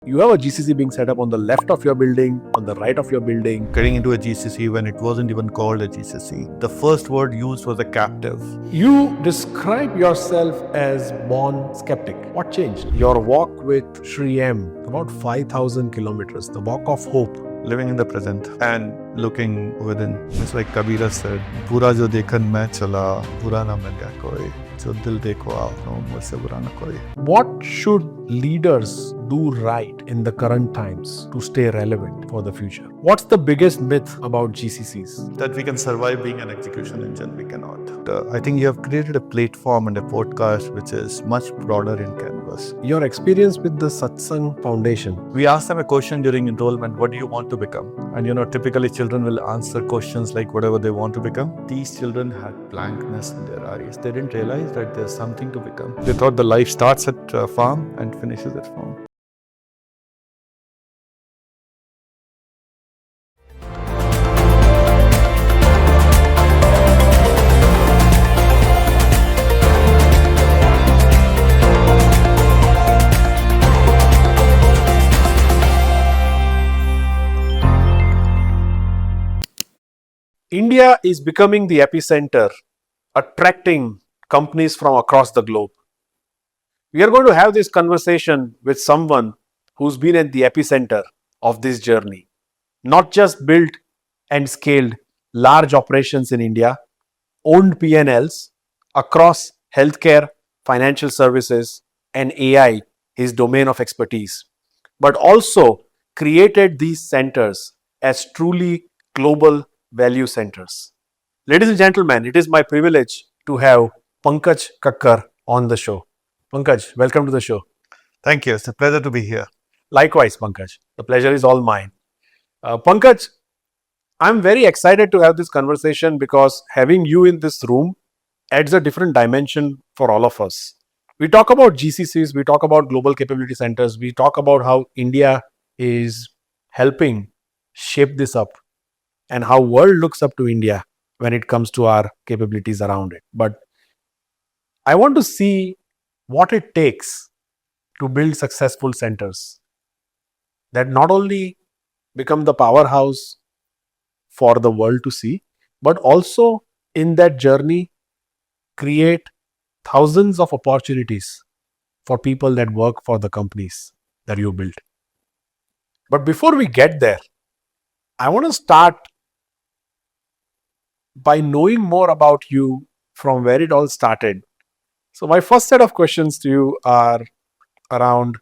You have a GCC being set up on the left of your building, on the right of your building. Getting into a GCC when it wasn't even called a GCC. The first word used was a captive. You describe yourself as born skeptic. What changed? Your walk with 𝗧𝗵𝗵𝗵, about 5,000 kilometers, the walk of hope. Living in the present and looking within. It's like Kabira said, "Bura jo dekhan main chala, bura na main gaya koi. Jo dil dekho aapno, mujhse bura na koi." What should leaders do right in the current times to stay relevant for the future? What's the biggest myth about GCCs? That we can survive being an execution engine, we cannot. I think you have created a platform and a podcast which is much broader in canvas. Your experience with the 𝗧𝗵𝗵𝗏 Foundation. We asked them a question during enrollment, what do you want to become? And typically children will answer questions like whatever they want to become. These children had blankness in their eyes. They didn't realize that there's something to become. They thought the life starts at farm and finishes at farm. India is becoming the epicenter, attracting companies from across the globe. We are going to have this conversation with someone who's been at the epicenter of this journey. Not just built and scaled large operations in India, owned P&Ls across healthcare, financial services, and AI, his domain of expertise, but also created these centers as truly global value centers. Ladies and gentlemen, it is my privilege to have Pankaj Kakkar on the show. Pankaj, welcome to the show. Thank you. It's a pleasure to be here. Likewise, Pankaj. The pleasure is all mine. Pankaj, I'm very excited to have this conversation because having you in this room adds a different dimension for all of us. We talk about GCCs, we talk about global capability centers, we talk about how India is helping shape this up and how world looks up to India when it comes to our capabilities around it. But I want to see what it takes to build successful centers that not only become the powerhouse for the world to see, but also in that journey create thousands of opportunities for people that work for the companies that you built. But before we get there, I want to start by knowing more about you from where it all started. So my first set of questions to you are around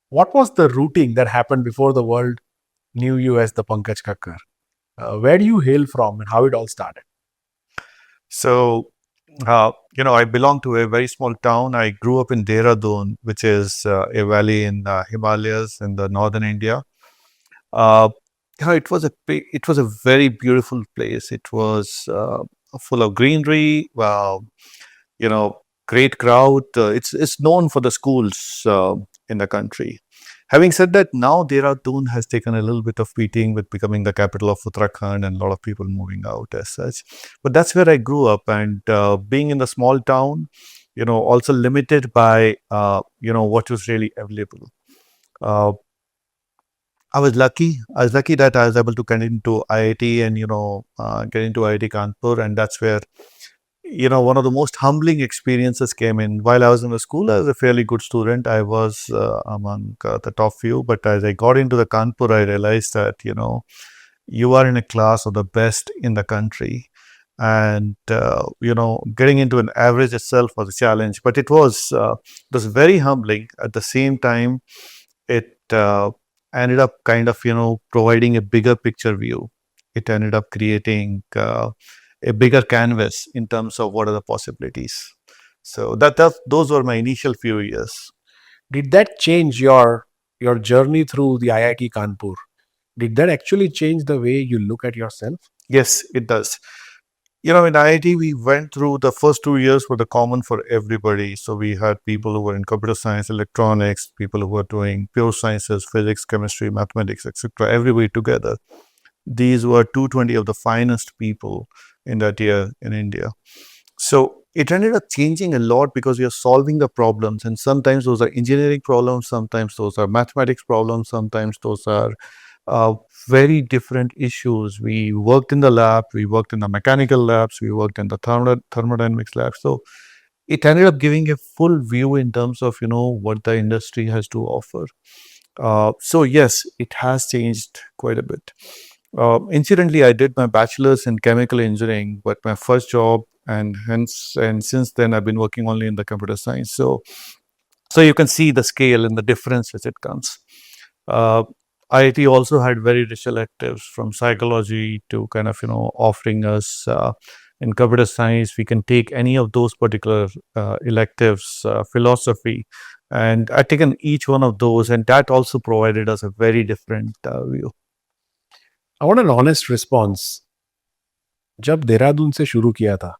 what was the routing that happened before the world knew you as the Pankaj Kakkar? Where do you hail from and how it all started? So, I belong to a very small town. I grew up in Dehradun, which is a valley in Himalayas in the northern India. It was a very beautiful place. It was full of greenery. Great crowd. It's known for the schools in the country. Having said that, now Dehradun has taken a little bit of beating with becoming the capital of Uttarakhand and a lot of people moving out as such. But that's where I grew up, and being in the small town, also limited by what was really available. I was lucky that I was able to get into IIT and get into IIT Kanpur, and that's where one of the most humbling experiences came in. While I was in the school, I was a fairly good student. I was among the top few. But as I got into the Kanpur, I realized that, you are in a class of the best in the country. And, getting into an average itself was a challenge. But it was very humbling. At the same time, it ended up kind of, providing a bigger picture view. It ended up creating a bigger canvas in terms of what are the possibilities. So those were my initial few years. Did that change your journey through the IIT Kanpur? Did that actually change the way you look at yourself? Yes, it does. In IIT, we went through the first 2 years were the common for everybody. So we had people who were in computer science, electronics, people who were doing pure sciences, physics, chemistry, mathematics, etc. Everybody together. These were 220 of the finest people in that year in India. So it ended up changing a lot because we are solving the problems, and sometimes those are engineering problems, sometimes those are mathematics problems, sometimes those are uh, very different issues. We worked in the lab, we worked in the mechanical labs, we worked in the thermodynamics lab. So it ended up giving a full view in terms of what the industry has to offer. So yes, it has changed quite a bit. Incidentally, I did my bachelor's in chemical engineering, but my first job, and since then I've been working only in the computer science. So you can see the scale and the difference which it comes. Uh, IIT also had very rich electives, from psychology to kind of offering us in computer science. We can take any of those particular electives, philosophy, and I've taken each one of those, and that also provided us a very different view. I want an honest response. जब देहरादून से शुरू किया था,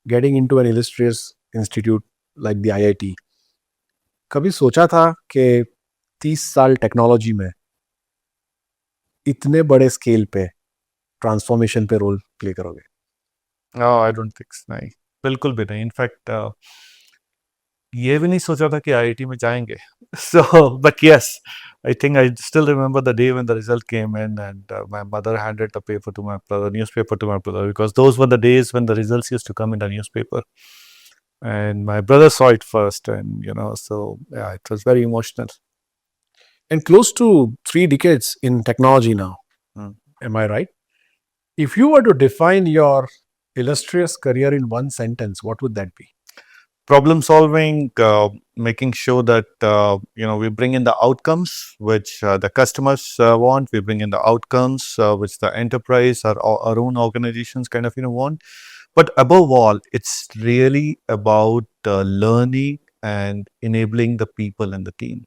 getting into an illustrious institute like the IIT, कभी सोचा था कि 30 साल टेक्नोलॉजी में इतने बड़े स्केल पे ट्रांसफॉर्मेशन पे रोल प्ले करोगे? No, I don't think so. नहीं, बिल्कुल भी नहीं. इनफैक्ट ये भी नहीं सोचा था कि आईआईटी में जाएंगे. So, but yes, I think I still remember the day when the result came in, and my mother handed the paper to my brother, newspaper to my brother, because those were the days when the results used to come in the newspaper. And my brother saw it first, and so yeah, it was very emotional. And close to 3 decades in technology now. Am I right? If you were to define your illustrious career in one sentence, what would that be? Problem solving, making sure that we bring in the outcomes which the customers want. We bring in the outcomes which the enterprise or our own organizations kind of want. But above all, it's really about learning and enabling the people and the team.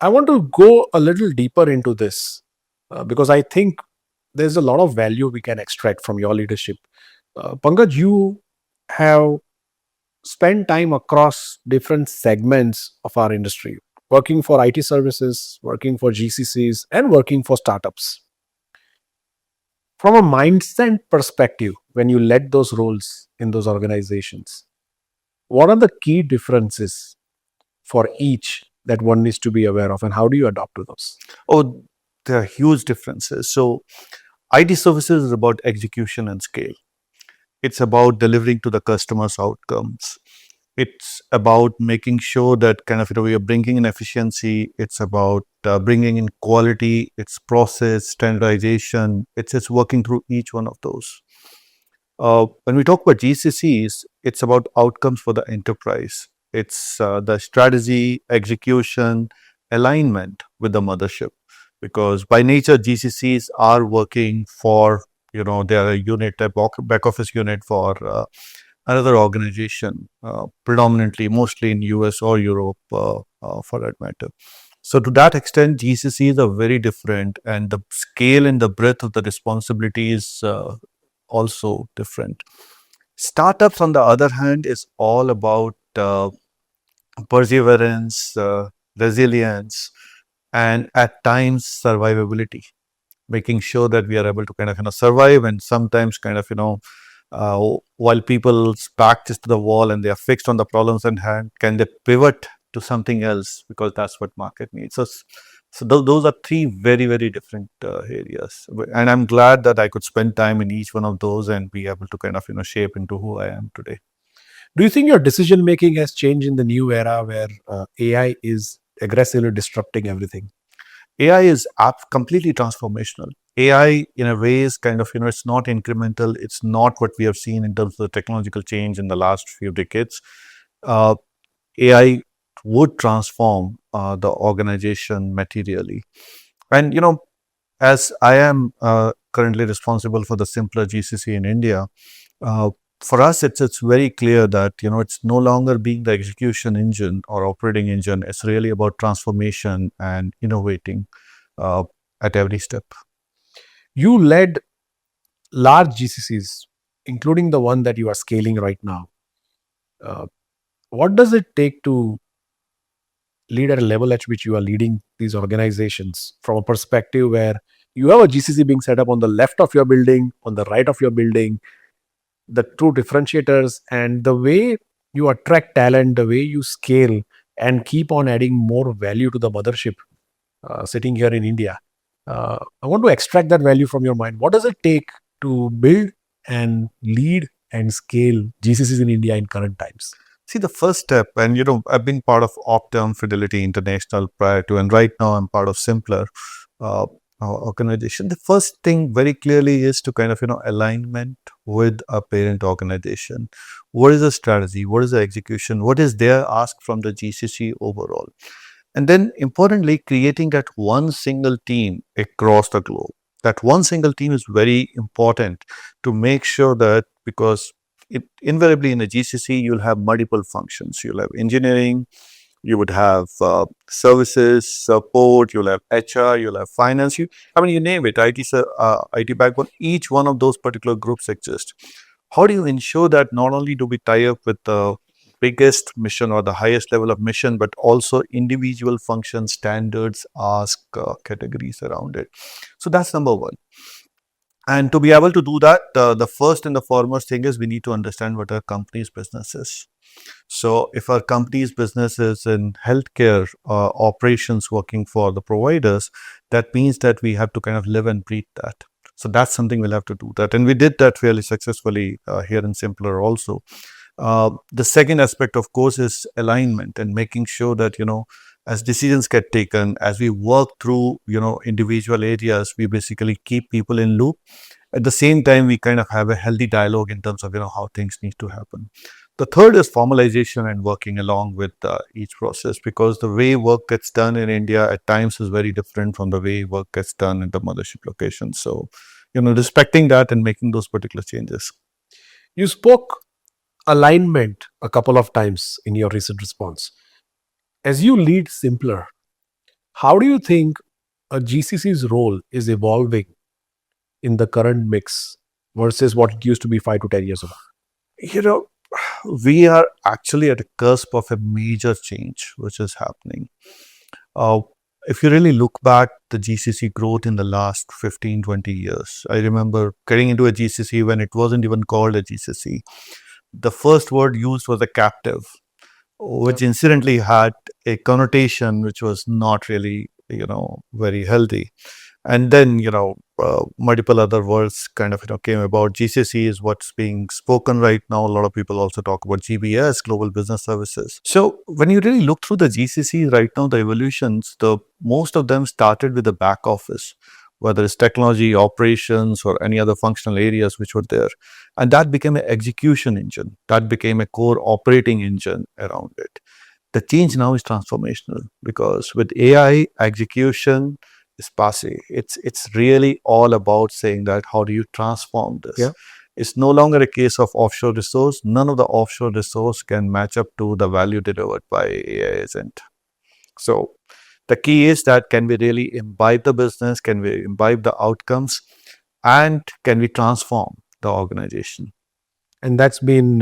I want to go a little deeper into this because I think there's a lot of value we can extract from your leadership. Pankaj, you have spent time across different segments of our industry, working for IT services, working for GCCs, and working for startups. From a mindset perspective, when you led those roles in those organizations, what are the key differences for each that one needs to be aware of, and how do you adapt to those? Oh, there are huge differences. So IT services is about execution and scale. It's about delivering to the customer's outcomes. It's about making sure that kind of we are bringing in efficiency. It's about bringing in quality. It's process standardization. It's working through each one of those. When we talk about GCCs, it's about outcomes for the enterprise. It's the strategy, execution, alignment with the mothership. Because by nature, GCCs are working for, they are a unit, a back office unit for another organization, predominantly, mostly in US or Europe for that matter. So to that extent, GCCs are very different, and the scale and the breadth of the responsibility is also different. Startups, on the other hand, is all about perseverance, resilience, and at times survivability, making sure that we are able to kind of survive, and sometimes kind of while people's back is to the wall and they are fixed on the problems at hand, can they pivot to something else because that's what market needs. So those are 3 very, very different areas, and I'm glad that I could spend time in each one of those and be able to kind of shape into who I am today. Do you think your decision making has changed in the new era where AI is aggressively disrupting everything? AI is completely transformational. AI, in a way, is kind of, it's not incremental. It's not what we have seen in terms of the technological change in the last few decades. AI would transform the organization materially. And, as I am currently responsible for the simpler GCC in India, for us, it's very clear that, it's no longer being the execution engine or operating engine. It's really about transformation and innovating at every step. You led large GCCs, including the one that you are scaling right now. What does it take to lead at a level at which you are leading these organizations, from a perspective where you have a GCC being set up on the left of your building, on the right of your building? the true differentiators, and the way you attract talent, the way you scale and keep on adding more value to the mothership sitting here in India. I want to extract that value from your mind. What does it take to build and lead and scale GCCs in India in current times? See, the first step, and I've been part of Optum Fidelity International prior to, and right now I'm part of Simpler organization. The first thing very clearly is to kind of, alignment with a parent organization. What is the strategy? What is the execution? What is their ask from the GCC overall? And then importantly, creating that one single team across the globe. That one single team is very important to make sure that, because invariably in a GCC, you'll have multiple functions. You'll have engineering, you would have services, support, you'll have HR, you'll have finance. You name it, IT backbone. Each one of those particular groups exist. How do you ensure that not only do we tie up with the biggest mission or the highest level of mission, but also individual function standards, ask categories around it? So that's number one. And to be able to do that, the first and the foremost thing is we need to understand what our company's business is. So if our company's business is in healthcare operations working for the providers, that means that we have to kind of live and breathe that. So that's something we'll have to do that. And we did that fairly successfully here in Simpler also. The second aspect, of course, is alignment and making sure that, as decisions get taken, as we work through, individual areas, we basically keep people in loop. At the same time, we kind of have a healthy dialogue in terms of, how things need to happen. The third is formalization and working along with each process, because the way work gets done in India at times is very different from the way work gets done at the mothership location. So, respecting that and making those particular changes. You spoke alignment a couple of times in your recent response. As you lead Simpler, how do you think a GCC's role is evolving in the current mix versus what it used to be 5 to 10 years ago? We are actually at a cusp of a major change which is happening. If you really look back the GCC growth in the last 15, 20 years, I remember getting into a GCC when it wasn't even called a GCC. The first word used was a captive, which incidentally had a connotation which was not really, very healthy. And then, multiple other words kind of, came about. GCC is what's being spoken right now. A lot of people also talk about GBS, Global Business Services. So when you really look through the GCC right now, the evolutions, most of them started with the back office, whether it's technology, operations, or any other functional areas which were there. And that became an execution engine. That became a core operating engine around it. The change now is transformational, because with AI, execution is passe. It's really all about saying that how do you transform this? Yeah. It's no longer a case of offshore resource. None of the offshore resource can match up to the value delivered by AI agent. So the key is that can we really imbibe the business, can we imbibe the outcomes, and can we transform the organization? And that's been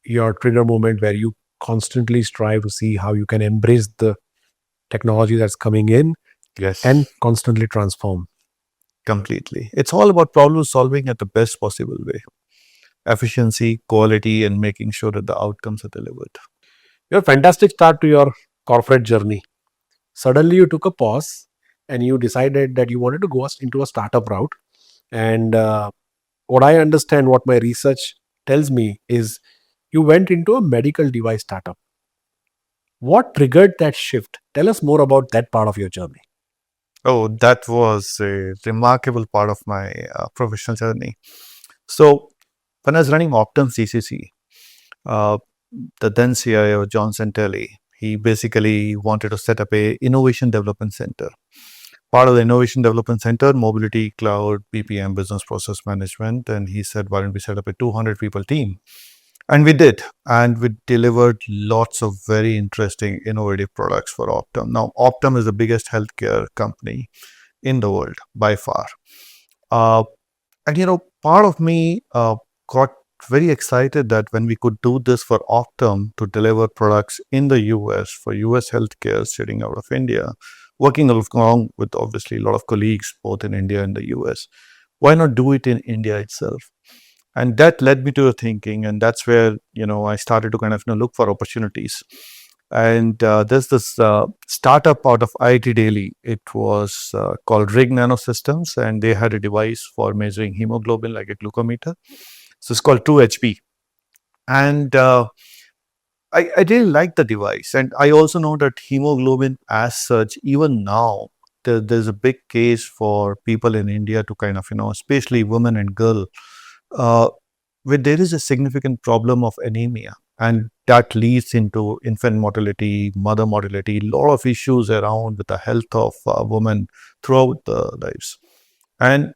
your trigger moment where you constantly strive to see how you can embrace the technology that's coming in. Yes. And constantly transform. Completely. It's all about problem solving at the best possible way. Efficiency, quality, and making sure that the outcomes are delivered. You're a fantastic start to your corporate journey. Suddenly you took a pause and you decided that you wanted to go into a startup route. And what I understand, what my research tells me, is you went into a medical device startup. What triggered that shift? Tell us more about that part of your journey. Oh, that was a remarkable part of my professional journey. So when I was running Optum's GCC, the then CIO, John Santelli, he basically wanted to set up a innovation development center. Part of the innovation development center, mobility, cloud, BPM, business process management. And he said, why don't we set up a 200 people team? And we did. And we delivered lots of very interesting, innovative products for Optum. Now, Optum is the biggest healthcare company in the world by far. And part of me got very excited that when we could do this for Optum to deliver products in the US for US healthcare sitting out of India, working along with obviously a lot of colleagues both in India and the US, why not do it in India itself? And that led me to a thinking, and that's where, I started to kind of, look for opportunities. And there's this startup out of IIT Delhi. It was called Rig Nanosystems, and they had a device for measuring hemoglobin, like a glucometer. So it's called 𝗂HP. And I really like the device. And I also know that hemoglobin as such, even now, there's a big case for people in India to kind of, especially women and girls, where there is a significant problem of anemia, and that leads into infant mortality, mother mortality, a lot of issues around with the health of women throughout their lives. And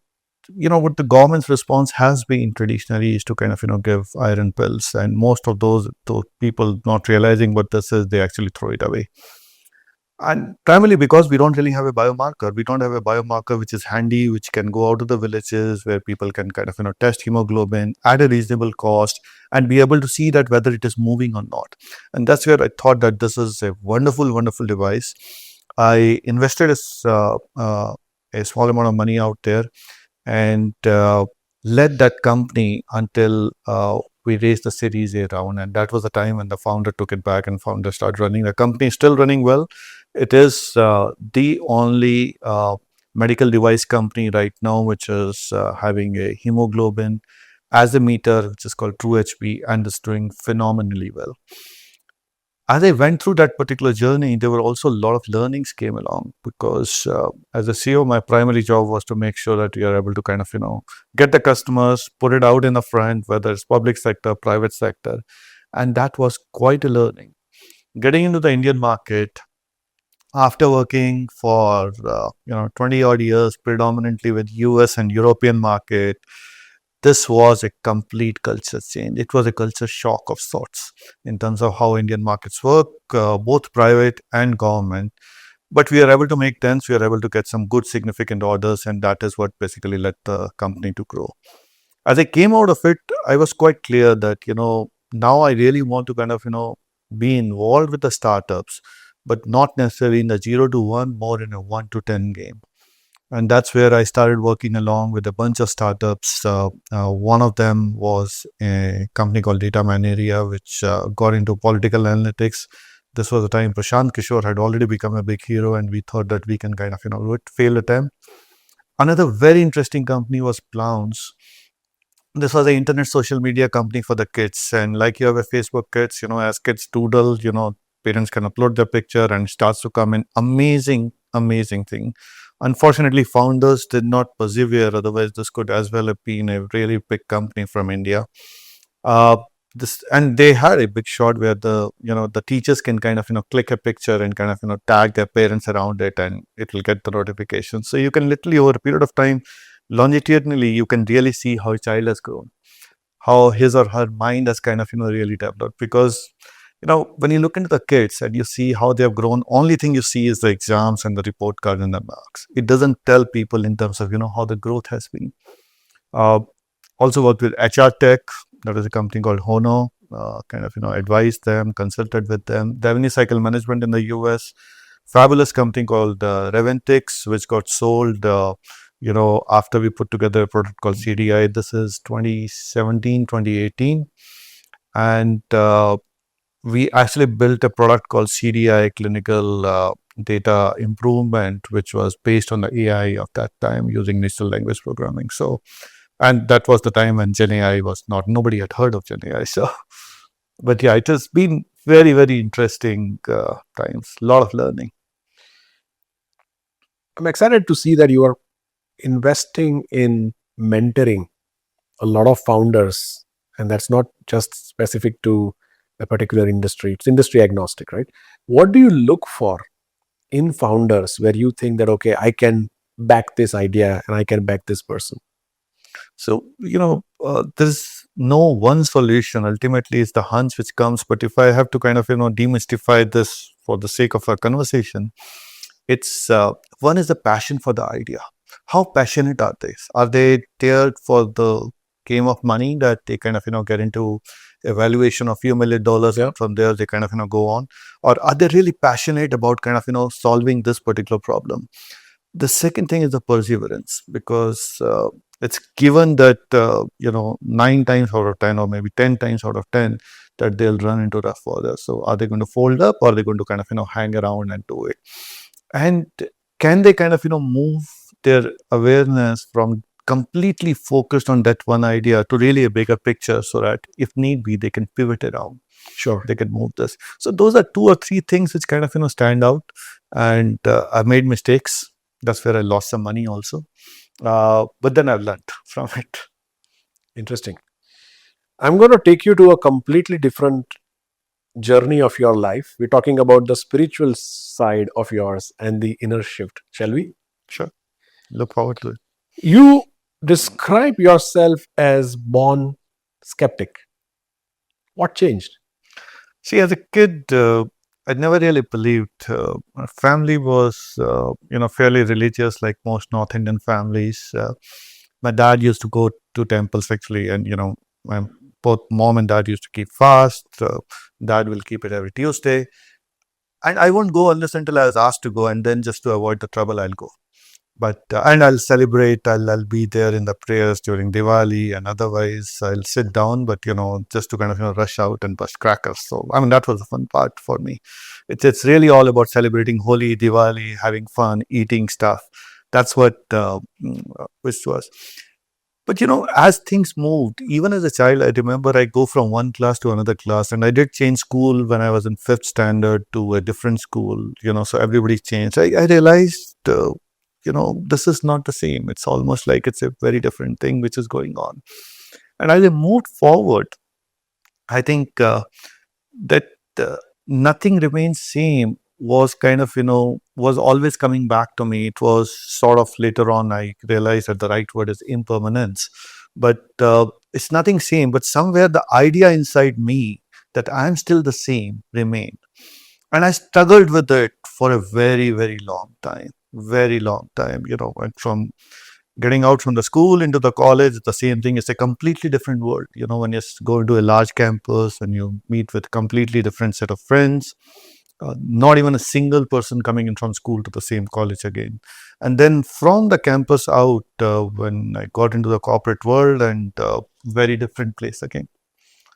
what the government's response has been traditionally is to kind of give iron pills, and most of those people not realizing what this is, they actually throw it away. And primarily because we don't really have a biomarker. We don't have a biomarker which is handy, which can go out to the villages where people can kind of test hemoglobin at a reasonable cost and be able to see that whether it is moving or not. And that's where I thought that this is a wonderful, wonderful device. I invested a small amount of money out there and led that company until we raised the Series A round. And that was the time when the founder took it back and founder started running. The company is still running well. It is the only medical device company right now which is having a hemoglobin as a meter, which is called 𝗬HP, and is doing phenomenally well. As I went through that particular journey, there were also a lot of learnings came along, because as a CEO, my primary job was to make sure that we are able to kind of, get the customers, put it out in the front, whether it's public sector, private sector. And that was quite a learning. Getting into the Indian market, after working for 20 odd years predominantly with US and European market, this was a complete culture change. It was a culture shock of sorts in terms of how Indian markets work, both private and government. But we are able to make sense. We are able to get some good significant orders, and that is what basically led the company to grow. As I came out of it, I was quite clear that now I really want to kind of be involved with the startups, but not necessarily in the 0 to 1, more in a 1 to 10 game. And that's where I started working along with a bunch of startups. One of them was a company called Data Man Area, which got into political analytics. This was the time 𝗪𝗺 Kishore had already become a big hero, and we thought that we can kind of, do it, fail attempt. Another very interesting company was Plounce. This was an internet social media company for the kids. And like you have a Facebook Kids, as kids doodle, parents can upload their picture and it starts to come in. Amazing, amazing thing. Unfortunately, founders did not persevere. Otherwise, this could as well have been a really big company from India. And they had a big shot where the teachers can kind of click a picture and kind of tag their parents around it, and it will get the notification. So you can literally, over a period of time, longitudinally, you can really see how a child has grown, how his or her mind has kind of really developed. Because when you look into the kids and you see how they have grown, only thing you see is the exams and the report card and the marks. It doesn't tell people in terms of how the growth has been. Also worked with HR Tech. That is a company called Hono. Kind of advised them, consulted with them. Revenue cycle management in the US. Fabulous company called 𝗵𝗵𝗁, which got sold after we put together a product called CDI. This is 2017, 2018. And we actually built a product called CDI, Clinical Data Improvement, which was based on the AI of that time using natural language programming. So, and that was the time when Gen AI was nobody had heard of Gen AI. So, but yeah, it has been very, very interesting times, a lot of learning. I'm excited to see that you are investing in mentoring a lot of founders, and that's not just specific to a particular industry. It's industry agnostic, right? What do you look for in founders where you think that, okay, I can back this idea and I can back this person? So, there's no one solution. Ultimately, it's the hunch which comes. But if I have to kind of, demystify this for the sake of our conversation, it's one is the passion for the idea. How passionate are they? Are they there for the game of money that they kind of, get into a valuation of few $1 million, Yeah. and from there they kind of, go on? Or are they really passionate about kind of, solving this particular problem? The second thing is the perseverance, because It's given that, 9 times out of 10 or maybe 10 times out of 10 that they'll run into rough water. So are they going to fold up, or are they going to kind of, hang around and do it? And can they kind of, move their awareness from completely focused on that one idea to really a bigger picture, so that if need be, they can pivot around. Sure. They can move this. So those are 2 or 3 things which kind of, stand out. And I made mistakes. That's where I lost some money also. But then I've learned from it. Interesting. I'm going to take you to a completely different journey of your life. We're talking about the spiritual side of yours and the inner shift. Shall we? Sure. Look forward to it. You describe yourself as born skeptic. What changed? See, as a kid, I never really believed. My family was, fairly religious, like most North Indian families. My dad used to go to temples actually, and both mom and dad used to keep fast. Dad will keep it every Tuesday, and I won't go unless until I was asked to go, and then just to avoid the trouble, I'll go. But and I'll celebrate. I'll be there in the prayers during Diwali, and otherwise I'll sit down. But just to kind of rush out and bust crackers. So I mean that was the fun part for me. It's really all about celebrating Holi, Diwali, having fun, eating stuff. That's what which was. But as things moved, even as a child, I remember I go from one class to another class, and I did change school when I was in 5th standard to a different school. So everybody changed. I realized. This is not the same. It's almost like it's a very different thing which is going on. And as I moved forward, I think that nothing remains same was kind of, was always coming back to me. It was sort of later on I realized that the right word is impermanence. But it's nothing same, but somewhere the idea inside me that I'm still the same remained. And I struggled with it for a very, very long time. Very long time, went from getting out from the school into the college, the same thing. It's a completely different world, when you go into a large campus and you meet with completely different set of friends, not even a single person coming in from school to the same college again. And then from the campus out, when I got into the corporate world, and very different place again.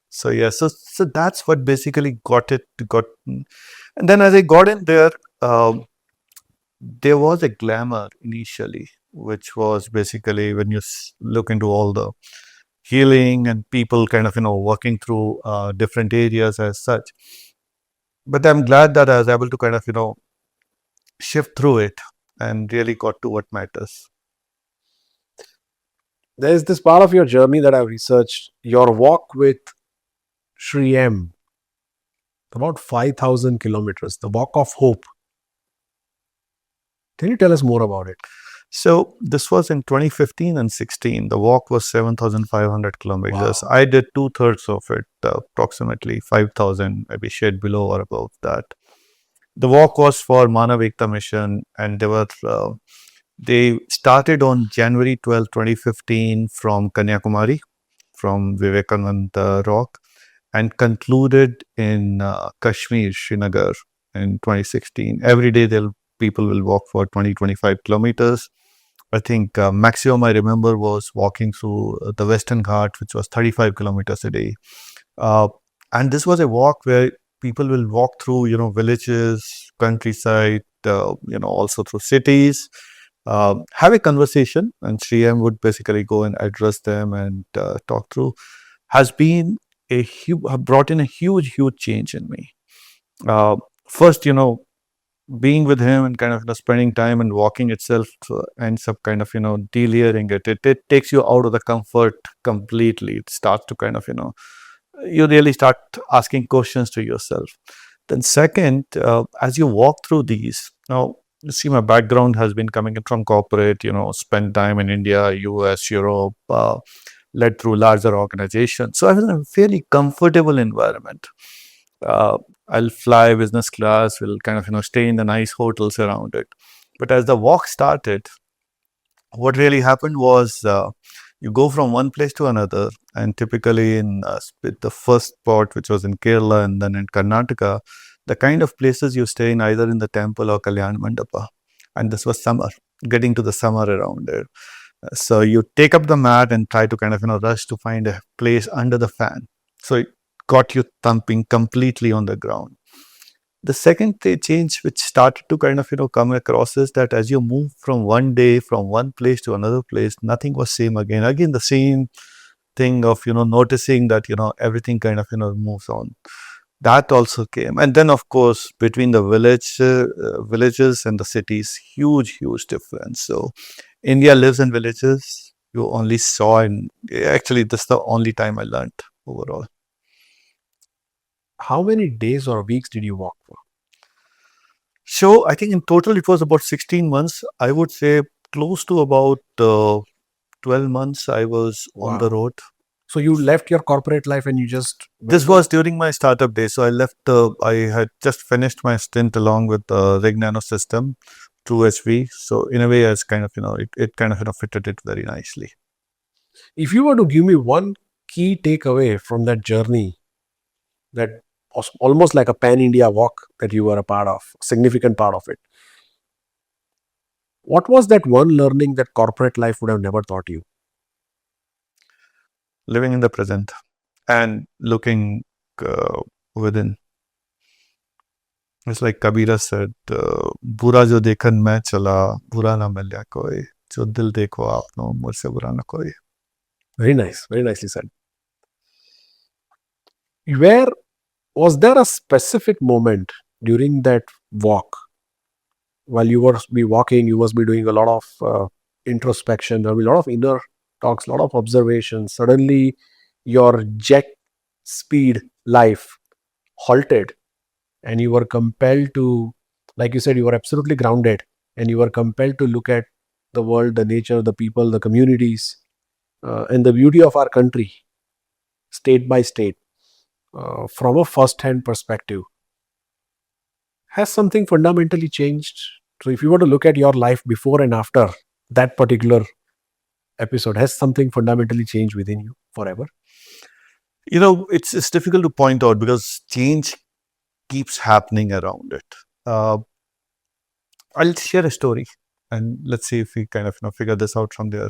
So yeah, so that's what basically got. And then as I got in there, there was a glamour initially, which was basically when you look into all the healing and people kind of, working through different areas as such. But I'm glad that I was able to kind of, shift through it and really got to what matters. There's this part of your journey that I've researched, your walk with Shri M, about 5,000 kilometers, the walk of hope. Can you tell us more about it? So this was in 2015 and 16. The walk was 7,500 kilometers. Wow. I did 2/3 of it, approximately 5,000, maybe shade below or above that. The walk was for 𝗬𝗵𝗵 mission, and they started on January 12, 2015 from Kanyakumari, from Vivekananda Rock, and concluded in Kashmir, Srinagar in 2016. Every day people will walk for 20-25 kilometers. I think maximum I remember was walking through the Western Ghat, which was 35 kilometers a day. And this was a walk where people will walk through, villages, countryside, also through cities, have a conversation, and Shri M would basically go and address them and talk through. Has been brought in a huge change in me. First, being with him and kind of spending time and walking itself ends up kind of delayering it. It takes you out of the comfort completely. It starts to kind of you really start asking questions to yourself. Then second, as you walk through these, now you see my background has been coming in from corporate, spent time in India, US, Europe, led through larger organizations. So I was in a fairly comfortable environment. I'll fly business class, will kind of stay in the nice hotels around it. But as the walk started, what really happened was you go from one place to another, and typically in the first spot, which was in Kerala and then in Karnataka, the kind of places you stay in either in the temple or Kalyan Mandapa. And this was summer, getting to the summer around there. So you take up the mat and try to kind of, rush to find a place under the fan. So it got you thumping completely on the ground. The second change which started to kind of, come across is that as you move from one day, from one place to another place, nothing was same again. Again, the same thing of, noticing that, everything kind of, moves on. That also came. And then, of course, between the villages and the cities, huge difference. So India lives in villages. You only saw, and actually, this is the only time I learned overall. How many days or weeks did you walk for? So I think in total it was about 16 months. I would say close to about 12 months I was on the road. So you left your corporate life and you just... This was during my startup days. So I left, I had just finished my stint along with the Rig Nano system through HV. So in a way, it's kind of, it kind of, fitted it very nicely. If you were to give me one key takeaway from that journey, that was almost like a pan-India walk that you were a part of, a significant part of it, what was that one learning that corporate life would have never taught you? Living in the present and looking within. It's like Kabira said, "Bura jo dekhan main chala, bura na milya koi. Jo dil dekho aapno, mujhse bura na koi." Very nice. Very nicely said. Was there a specific moment during that walk? While you were walking, you must be doing a lot of introspection. There will be a lot of inner talks, a lot of observations. Suddenly, your jet speed life halted, and you were compelled to, like you said, you were absolutely grounded, and you were compelled to look at the world, the nature, the people, the communities, and the beauty of our country, state by state, from a first-hand perspective. Has something fundamentally changed? So if you were to look at your life before and after that particular episode, has something fundamentally changed within you forever? It's difficult to point out because change keeps happening around it. I'll share a story and let's see if we kind of figure this out from there.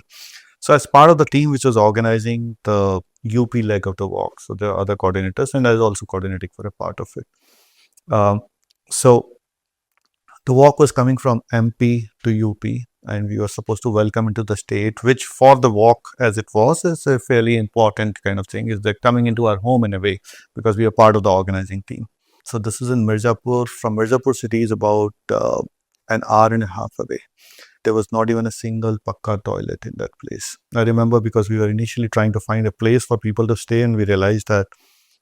So as part of the team which was organizing the UP leg of the walk, so there are other coordinators and I was also coordinating for a part of it. So the walk was coming from MP to UP and we were supposed to welcome into the state, which for the walk as it was is a fairly important kind of thing, is they're coming into our home in a way because we are part of the organizing team. So this is in Mirzapur. From Mirzapur city is about an hour and a half away. There was not even a single pakka toilet in that place. I remember because we were initially trying to find a place for people to stay and we realized that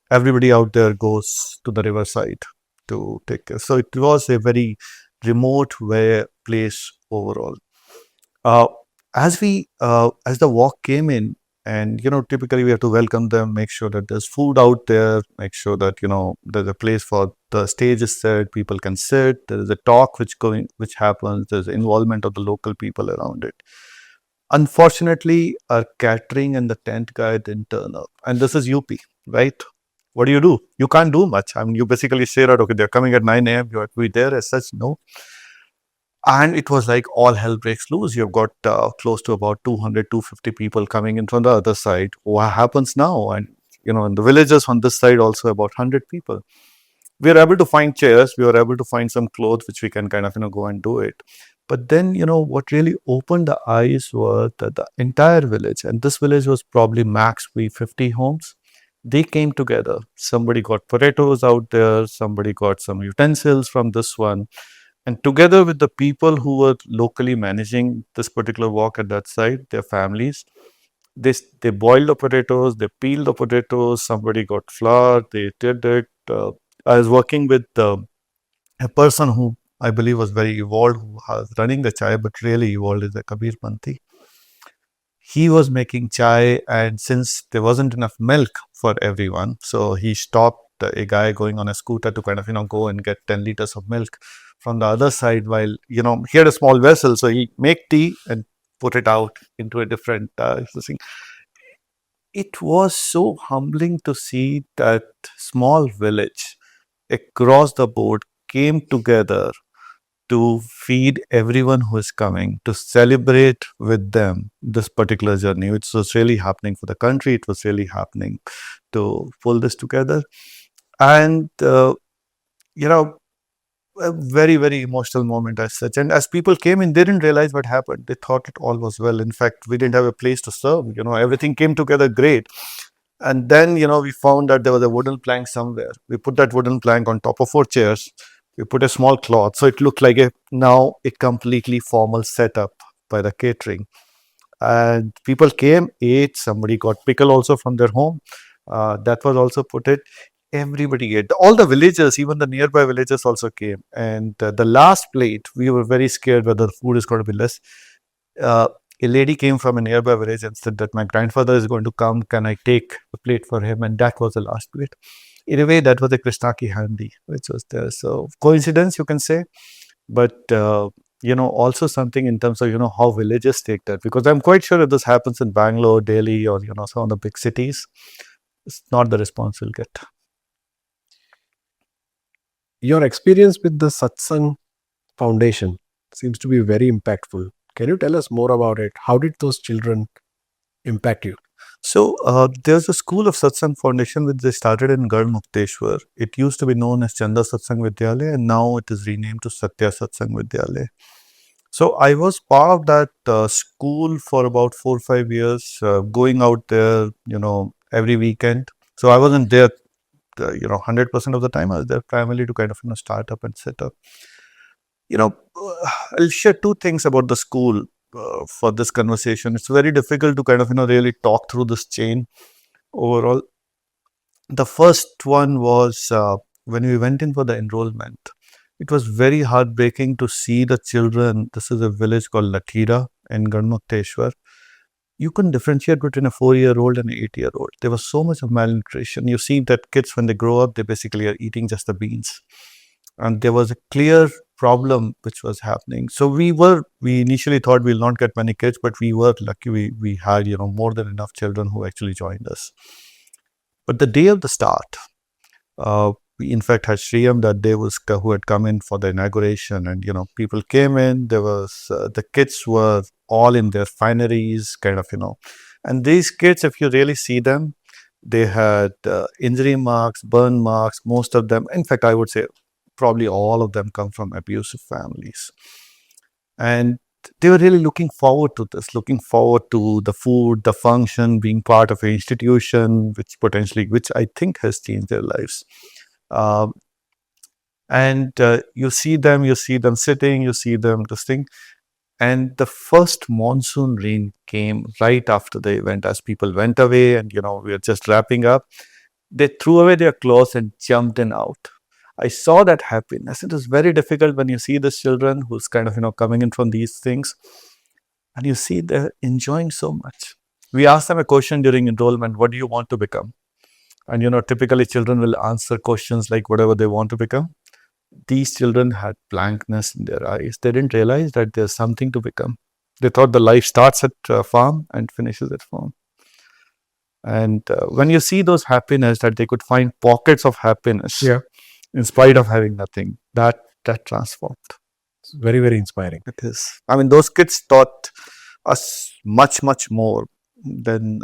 everybody out there goes to the riverside to take care. So it was a very remote place overall. As the walk came in, and typically we have to welcome them, make sure that there's food out there, make sure that there's a place for the stage is set, people can sit, there is a talk which happens, there's involvement of the local people around it. Unfortunately, our catering and the tent guy didn't turn up, and this is UP, right? What do? You can't do much. I mean, you basically say that, okay, they're coming at 9 a.m., you have to be there as such, no. And it was like all hell breaks loose. You've got close to about 200, 250 people coming in from the other side. What happens now? And, in the villages on this side also about 100 people. We were able to find chairs. We were able to find some clothes which we can kind of, go and do it. But then, what really opened the eyes was that the entire village, and this village was probably max 50 homes, they came together. Somebody got potatoes out there. Somebody got some utensils from this one. And together with the people who were locally managing this particular walk at that site, their families, they boiled the potatoes, they peeled the potatoes, somebody got flour, they did it. I was working with a person who I believe was very evolved, who was running the chai, but really evolved is the 𝗵𝗵𝗵. He was making chai, and since there wasn't enough milk for everyone, so he stopped a guy going on a scooter to kind of, go and get 10 liters of milk from the other side while, he had a small vessel. So he make tea and put it out into a different thing. It was so humbling to see that small village across the board came together to feed everyone who is coming, to celebrate with them this particular journey, which was really happening for the country. It was really happening to pull this together. And, a very, very emotional moment as such. And as people came in, they didn't realize what happened. They thought it all was well. In fact, we didn't have a place to serve. Everything came together great. And then, we found that there was a wooden plank somewhere. We put that wooden plank on top of 4 chairs. We put a small cloth. So it looked like now a completely formal setup by the catering. And people came, ate. Somebody got pickle also from their home. That was also put it. Everybody ate. All the villagers, even the nearby villagers also came. And the last plate, we were very scared whether the food is going to be less. A lady came from a nearby village and said that my grandfather is going to come. Can I take a plate for him? And that was the last plate. In a way, that was a 𝗧𝗵𝗵 which was there. So coincidence, you can say. But, also something in terms of, how villagers take that. Because I'm quite sure if this happens in Bangalore, Delhi, or, some of the big cities, it's not the response we'll get. Your experience with the 𝗪𝗏 Foundation seems to be very impactful. Can you tell us more about it? How did those children impact you? So there's a school of 𝗪𝗏 Foundation which they started in 𝗪𝗵𝗁. It used to be known as Chanda 𝗪𝗏 Vidyalaya, and now it is renamed to Satya 𝗪𝗏 Vidyalaya. So I was part of that school for about 4 or 5 years, going out there, every weekend. So I wasn't there, 100% of the time. I was there primarily to kind of, start up and set up. I'll share 2 things about the school for this conversation. It's very difficult to kind of, really talk through this chain overall. The first one was when we went in for the enrollment. It was very heartbreaking to see the children. This is a village called Lathira in 𝗪𝗵𝗁. You couldn't differentiate between a 4-year-old and an 8-year-old. There was so much of malnutrition. You see that kids, when they grow up, they basically are eating just the beans. And there was a clear problem which was happening. So we initially thought we'll not get many kids, but we were lucky. We had, more than enough children who actually joined us. But the day of the start, we in fact had 𝗧𝗵𝗵 that day who had come in for the inauguration, and people came in. There was the kids were all in their fineries, kind of, and these kids, if you really see them, they had injury marks, burn marks. Most of them, in fact, I would say probably all of them, come from abusive families, and they were really looking forward to this, looking forward to the food, the function, being part of an institution which I think has changed their lives. And you see them sitting, you see them this thing. And the first monsoon rain came right after the event, as people went away and, we were just wrapping up. They threw away their clothes and jumped in out. I saw that happiness. It is very difficult when you see these children who's kind of, coming in from these things, and you see they're enjoying so much. We asked them a question during enrollment: what do you want to become? And, typically children will answer questions like whatever they want to become. These children had blankness in their eyes. They didn't realize that there's something to become. They thought the life starts at farm and finishes at farm. And when you see those happiness, that they could find pockets of happiness in spite of having nothing, that transformed. It's very, very inspiring. It is. I mean, those kids taught us much, much more than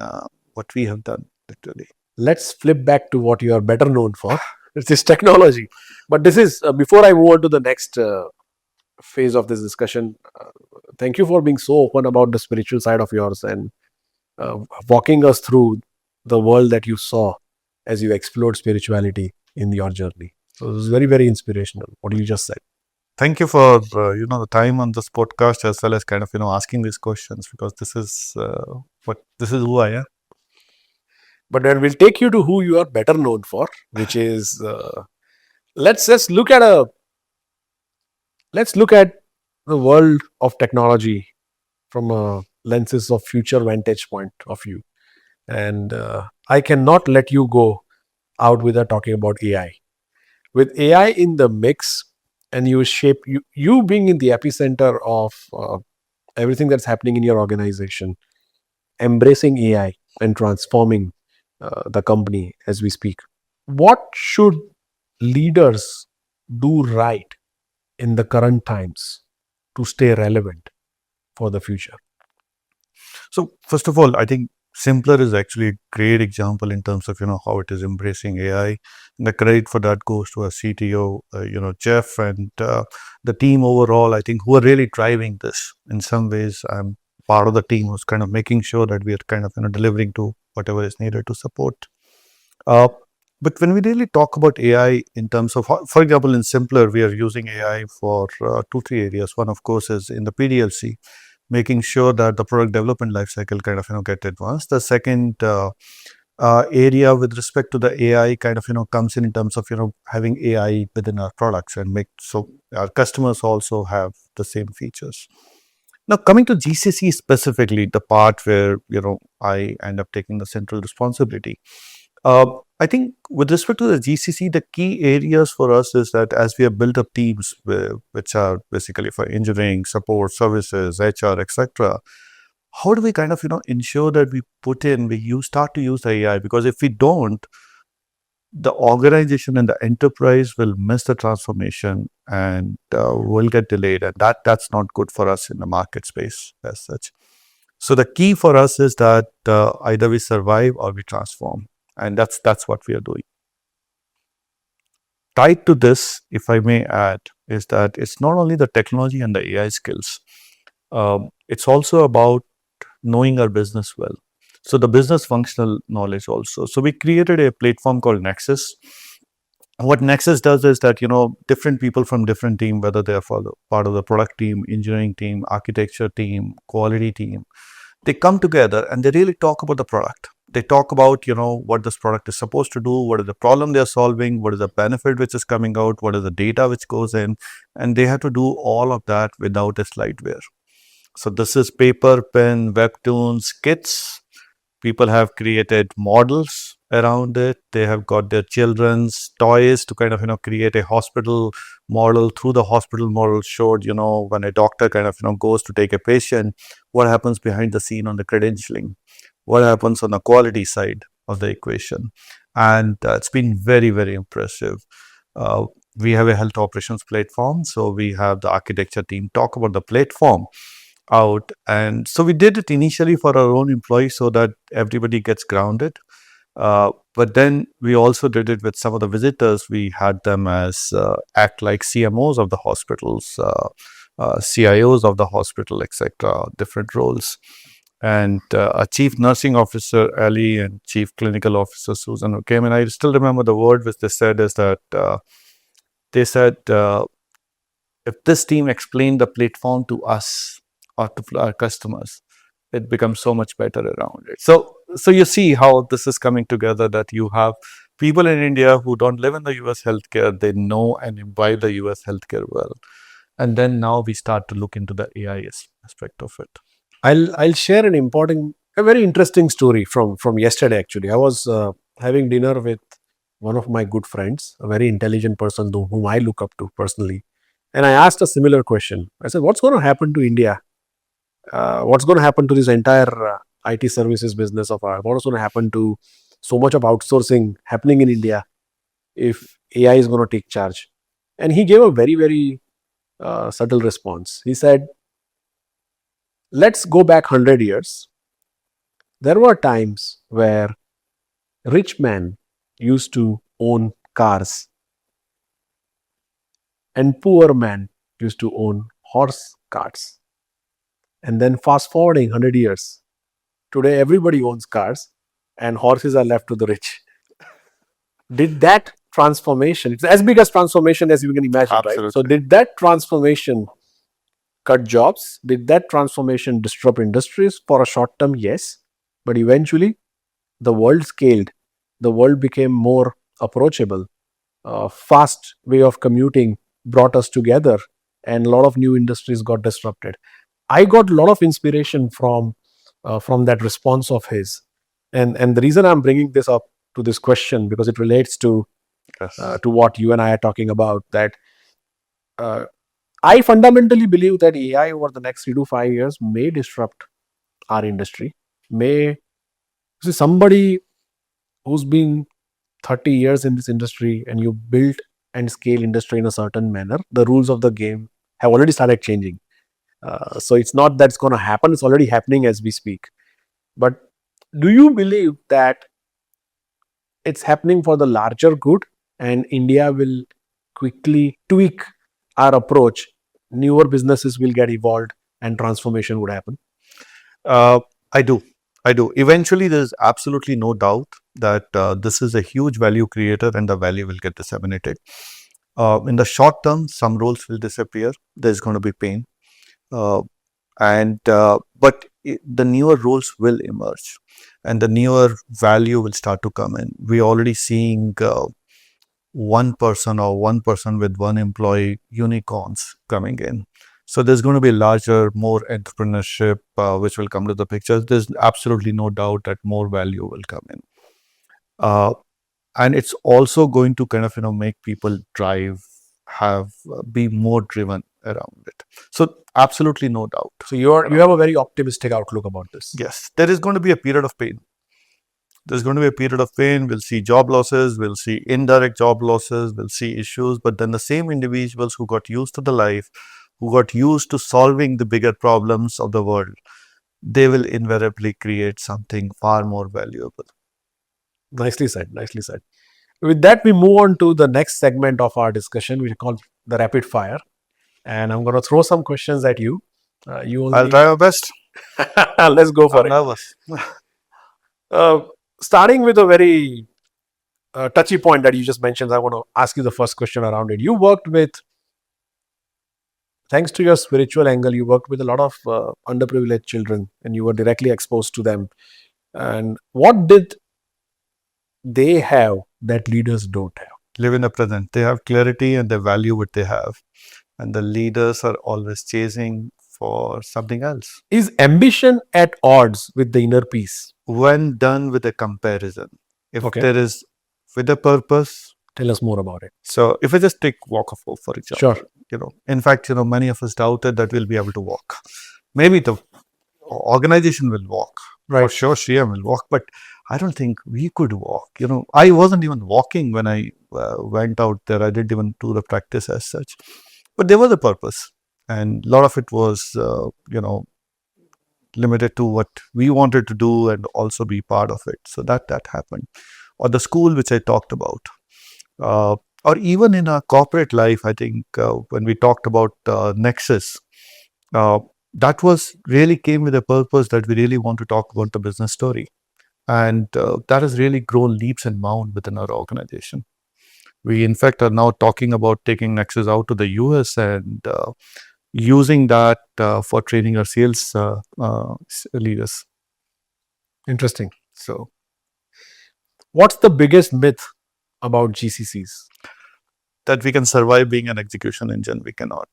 what we have done, literally. Let's flip back to what you are better known for. It's this technology. But this is, before I move on to the next phase of this discussion, thank you for being so open about the spiritual side of yours and walking us through the world that you saw as you explored spirituality in your journey. So it was very, very inspirational, what you just said. Thank you for, the time on this podcast, as well as kind of, asking these questions, because this is who I am. But then we'll take you to who you are better known for, which is, let's look at the world of technology from a lenses of future vantage point of view. And I cannot let you go out without talking about AI. With AI in the mix, and you being in the epicenter of everything that's happening in your organization, embracing AI and transforming the company as we speak. What should leaders do right in the current times to stay relevant for the future? So first of all, I think Simpler is actually a great example in terms of how it is embracing AI. And the credit for that goes to our CTO, Jeff, and the team overall. I think who are really driving this. In some ways, I'm part of the team who's kind of making sure that we are kind of delivering to whatever is needed to support. But when we really talk about AI in terms of, for example, in Simpler, we are using AI for 2-3 areas. One, of course, is in the PDLC, making sure that the product development lifecycle kind of get advanced. The second area with respect to the AI kind of comes in terms of having AI within our products and make so our customers also have the same features. Now, coming to GCC specifically, the part where I end up taking the central responsibility. I think with respect to the GCC, the key areas for us is that as we have built up teams which are basically for engineering, support, services, HR, etc., how do we kind of ensure that we start to use the AI? Because if we don't, the organization and the enterprise will miss the transformation and will get delayed, and that's not good for us in the market space as such. So the key for us is that either we survive or we transform. And that's what we are doing. Tied to this, if I may add, is that it's not only the technology and the AI skills. It's also about knowing our business well. So the business functional knowledge also. So we created a platform called 𝗪𝗧. What 𝗪𝗧 does is that, different people from different team, whether they are part of the product team, engineering team, architecture team, quality team, they come together and they really talk about the product. They talk about, what this product is supposed to do, what is the problem they are solving, what is the benefit which is coming out, what is the data which goes in, and they have to do all of that without a slideware. So this is paper, pen, webtoons, skits. People have created models around it. They have got their children's toys to kind of, create a hospital model. Through the hospital model showed, when a doctor kind of, goes to take a patient, what happens behind the scene on the credentialing, what happens on the quality side of the equation. And it's been very, very impressive. We have a health operations platform. So we have the architecture team talk about the platform out. And so we did it initially for our own employees so that everybody gets grounded. But then we also did it with some of the visitors. We had them as act like CMOs of the hospitals, CIOs of the hospital, etc., different roles. And a chief nursing officer, Ali, and chief clinical officer, Susan, who came in. I still remember the word which they said is that they said, if this team explained the platform to us or to our customers, it becomes so much better around it. So you see how this is coming together, that you have people in India who don't live in the US healthcare, they know and imbibe the US healthcare well. And then now we start to look into the AI aspect of it. I'll share a very interesting story from yesterday. Actually, I was having dinner with one of my good friends, a very intelligent person whom I look up to personally, and I asked a similar question. I said, "What's going to happen to India? What's going to happen to this entire IT services business of ours? What's going to happen to so much of outsourcing happening in India if AI is going to take charge?" And he gave a very, very subtle response. He said, let's go back 100 years. There were times where rich men used to own cars and poor men used to own horse carts. And then fast forwarding 100 years, today everybody owns cars and horses are left to the rich. Did that transformation, it's as big as transformation as you can imagine, right? So did that transformation cut jobs? Did that transformation disrupt industries for a short term? Yes. But eventually, the world scaled. The world became more approachable. Fast way of commuting brought us together, and a lot of new industries got disrupted. I got a lot of inspiration from that response of his. And the reason I'm bringing this up to this question, because it relates to what you and I are talking about, that I fundamentally believe that AI over the next 3 to 5 years may disrupt our industry. See, somebody who's been 30 years in this industry and you built and scale industry in a certain manner, the rules of the game have already started changing. So it's not that it's going to happen, it's already happening as we speak. But do you believe that it's happening for the larger good and India will quickly tweak our approach, newer businesses will get evolved and transformation would happen? I do. Eventually, there's absolutely no doubt that this is a huge value creator and the value will get disseminated. In the short term, some roles will disappear. There's going to be pain. But the newer roles will emerge and the newer value will start to come in. We're already seeing one person with one employee unicorns coming in. So there's going to be larger, more entrepreneurship which will come to the picture. There's absolutely no doubt that more value will come in. And it's also going to kind of, make people be more driven around it. So absolutely no doubt. So you have a very optimistic outlook about this. Yes, there is going to be a period of pain. There's going to be a period of pain. We'll see job losses. We'll see indirect job losses. We'll see issues. But then the same individuals who got used to the life, who got used to solving the bigger problems of the world, they will invariably create something far more valuable. Nicely said. Nicely said. With that, we move on to the next segment of our discussion, which is called the rapid fire. And I'm going to throw some questions at you. I'll try my best. Let's go for I'm nervous. Starting with a very touchy point that you just mentioned, I want to ask you the first question around it. You worked with, thanks to your spiritual angle, you worked with a lot of underprivileged children and you were directly exposed to them. And what did they have that leaders don't have? Live in the present. They have clarity and they value what they have. And the leaders are always chasing for something else. Is ambition at odds with the inner peace? When done with a comparison. If there is with a purpose. Tell us more about it. So if I just take walk of hope, for example. Sure. In fact, many of us doubted that we'll be able to walk. Maybe the organization will walk. Right. For sure, 𝗬𝗵 will walk. But I don't think we could walk. I wasn't even walking when I went out there. I didn't even do the practice as such. But there was a purpose. And a lot of it was, limited to what we wanted to do and also be part of it. So that happened. Or the school which I talked about. Or even in our corporate life, I think when we talked about Nexus, that was really came with a purpose that we really want to talk about the business story. And that has really grown leaps and bounds within our organization. We, in fact, are now talking about taking Nexus out to the US and using that for training our sales leaders. Interesting. So, what's the biggest myth about GCCs? That we can survive being an execution engine. We cannot.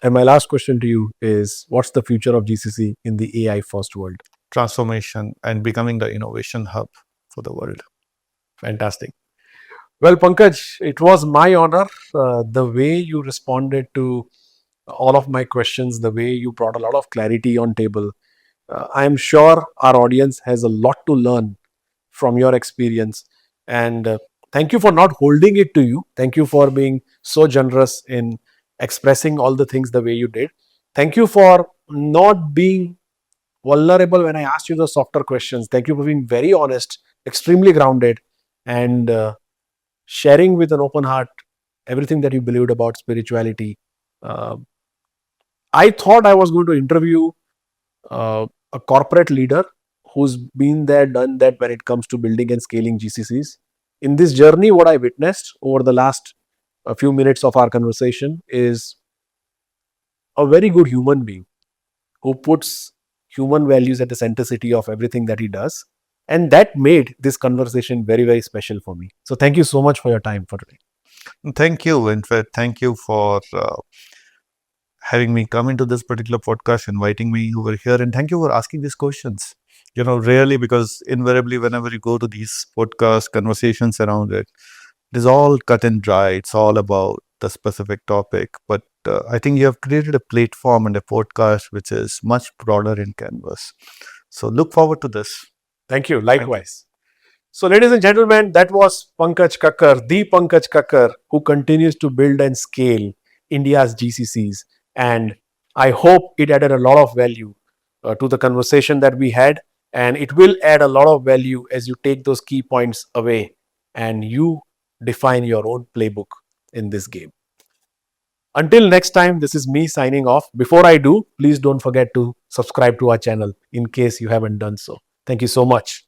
And my last question to you is, what's the future of GCC in the AI first world? Transformation and becoming the innovation hub for the world. Fantastic. Well, Pankaj, it was my honor. The way you responded to all of my questions, the way you brought a lot of clarity on table. I am sure our audience has a lot to learn from your experience. And thank you for not holding it to you. Thank you for being so generous in expressing all the things the way you did. Thank you for not being vulnerable when I asked you the softer questions. Thank you for being very honest, extremely grounded, and sharing with an open heart everything that you believed about spirituality. I thought I was going to interview a corporate leader who's been there, done that when it comes to building and scaling GCCs. In this journey, what I witnessed over the last few minutes of our conversation is a very good human being who puts human values at the centricity of everything that he does. And that made this conversation very, very special for me. So thank you so much for your time for today. Thank you. In fact, thank you for having me come into this particular podcast, inviting me over here. And thank you for asking these questions. Really, because invariably, whenever you go to these podcast conversations around it, it is all cut and dry. It's all about the specific topic. But I think you have created a platform and a podcast which is much broader in canvas. So look forward to this. Thank you. Likewise. So, ladies and gentlemen, that was Pankaj Kakkar, the Pankaj Kakkar, who continues to build and scale India's GCCs. And I hope it added a lot of value to the conversation that we had. And it will add a lot of value as you take those key points away and you define your own playbook in this game. Until next time, this is me signing off. Before I do, please don't forget to subscribe to our channel in case you haven't done so. Thank you so much.